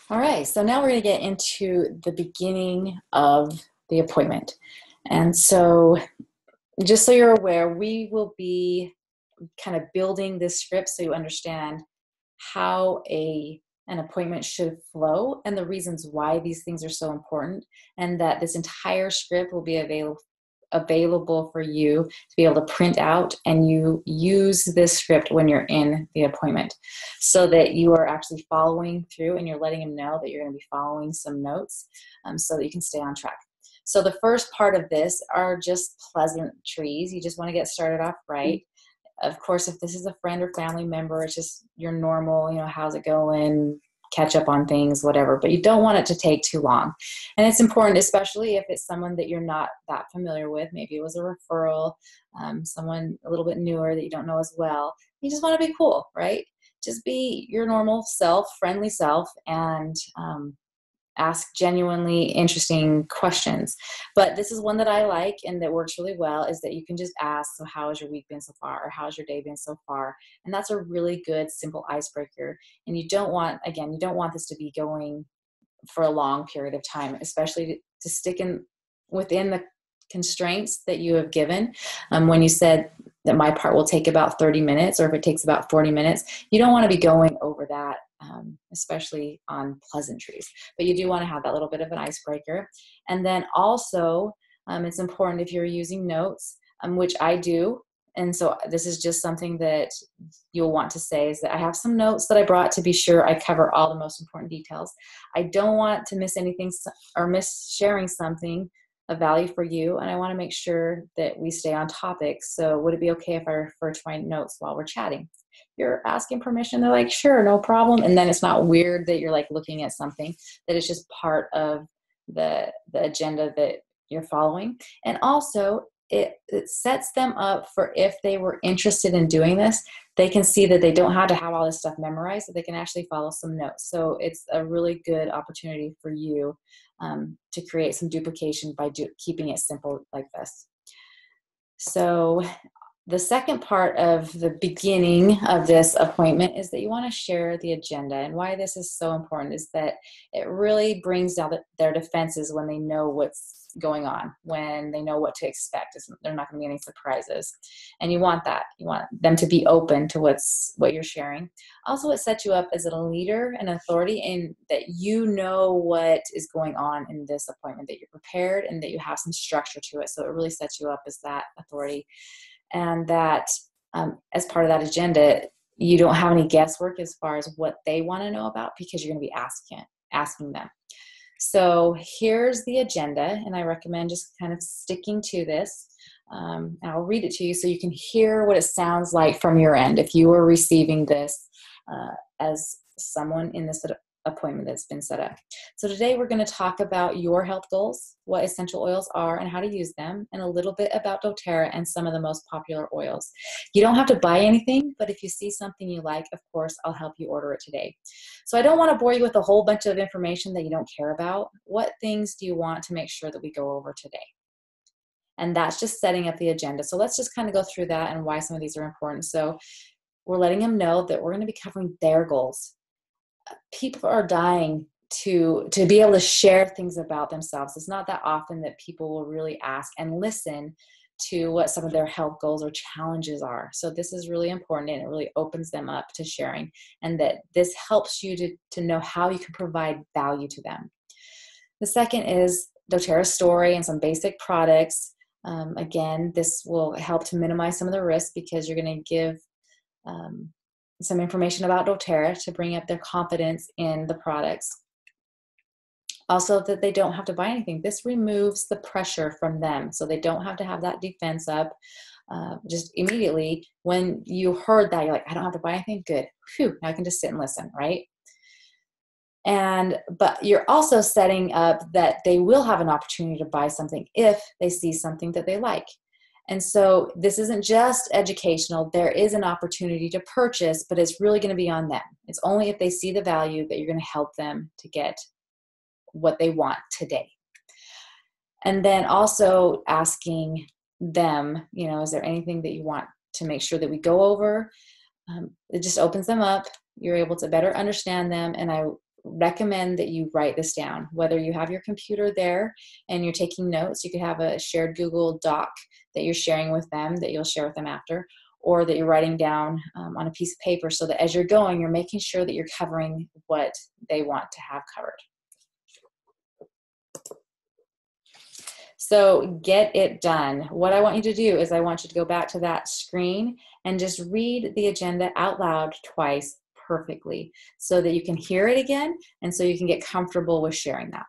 All right, so now we're going to get into the beginning of the appointment. And so, just so you're aware, we will be kind of building this script so you understand how an appointment should flow and the reasons why these things are so important, and that this entire script will be available for you to be able to print out, and you use this script when you're in the appointment so that you are actually following through and you're letting them know that you're going to be following some notes, so that you can stay on track. So the first part of this are just pleasantries. You just want to get started off right. Of course, if this is a friend or family member, it's just your normal, how's it going? Catch up on things, whatever, but you don't want it to take too long. And it's important, especially if it's someone that you're not that familiar with. Maybe it was a referral, someone a little bit newer that you don't know as well. You just want to be cool, right? Just be your normal self, friendly self, and ask genuinely interesting questions. But this is one that I like and that works really well, is that you can just ask, so how has your week been so far? Or how's your day been so far? And that's a really good, simple icebreaker. And you don't want this to be going for a long period of time, especially to stick within the constraints that you have given. When you said that my part will take about 30 minutes, or if it takes about 40 minutes, you don't want to be going over that, especially on pleasantries. But you do want to have that little bit of an icebreaker. And then also, it's important if you're using notes, which I do. And so this is just something that you'll want to say, is that I have some notes that I brought to be sure I cover all the most important details. I don't want to miss anything or miss sharing something of value for you, and I want to make sure that we stay on topic. So would it be okay if I refer to my notes while we're chatting? You're asking permission. They're like, sure, no problem. And then it's not weird that you're like looking at something, that it's just part of the agenda that you're following. And also, it sets them up for, if they were interested in doing this, they can see that they don't have to have all this stuff memorized, that they can actually follow some notes. So it's a really good opportunity for you to create some duplication by keeping it simple like this. So the second part of the beginning of this appointment is that you want to share the agenda. And why this is so important is that it really brings down their defenses when they know what's going on, when they know what to expect. There's not going to be any surprises. And you want that. You want them to be open to what you're sharing. Also, it sets you up as a leader and authority, in that you know what is going on in this appointment, that you're prepared and that you have some structure to it. So it really sets you up as that authority. And that as part of that agenda, you don't have any guesswork as far as what they want to know about, because you're going to be asking them. So here's the agenda, and I recommend just kind of sticking to this. And I'll read it to you so you can hear what it sounds like from your end if you are receiving this as someone in this appointment that's been set up. So today we're going to talk about your health goals, what essential oils are and how to use them, and a little bit about doTERRA and some of the most popular oils. You don't have to buy anything, but if you see something you like, of course, I'll help you order it today. So I don't want to bore you with a whole bunch of information that you don't care about. What things do you want to make sure that we go over today? And that's just setting up the agenda. So let's just kind of go through that and why some of these are important. So we're letting them know that we're going to be covering their goals. People are dying to be able to share things about themselves. It's not that often that people will really ask and listen to what some of their health goals or challenges are. So this is really important, and it really opens them up to sharing, and that this helps you to know how you can provide value to them. The second is doTERRA's story and some basic products. Again, this will help to minimize some of the risk, because you're going to give some information about doTERRA to bring up their confidence in the products. Also, that they don't have to buy anything. This removes the pressure from them, so they don't have to have that defense up. Just immediately when you heard that, you're like, I don't have to buy anything. Good. Phew, now I can just sit and listen, right? But you're also setting up that they will have an opportunity to buy something if they see something that they like. And so this isn't just educational. There is an opportunity to purchase, but it's really going to be on them. It's only if they see the value that you're going to help them to get what they want today. And then also asking them, is there anything that you want to make sure that we go over? It just opens them up. You're able to better understand them. And I recommend that you write this down. Whether you have your computer there and you're taking notes, you could have a shared Google Doc that you're sharing with them, that you'll share with them after, or that you're writing down on a piece of paper, so that as you're going, you're making sure that you're covering what they want to have covered. So get it done. What I want you to do is I want you to go back to that screen and just read the agenda out loud twice perfectly, so that you can hear it again and so you can get comfortable with sharing that.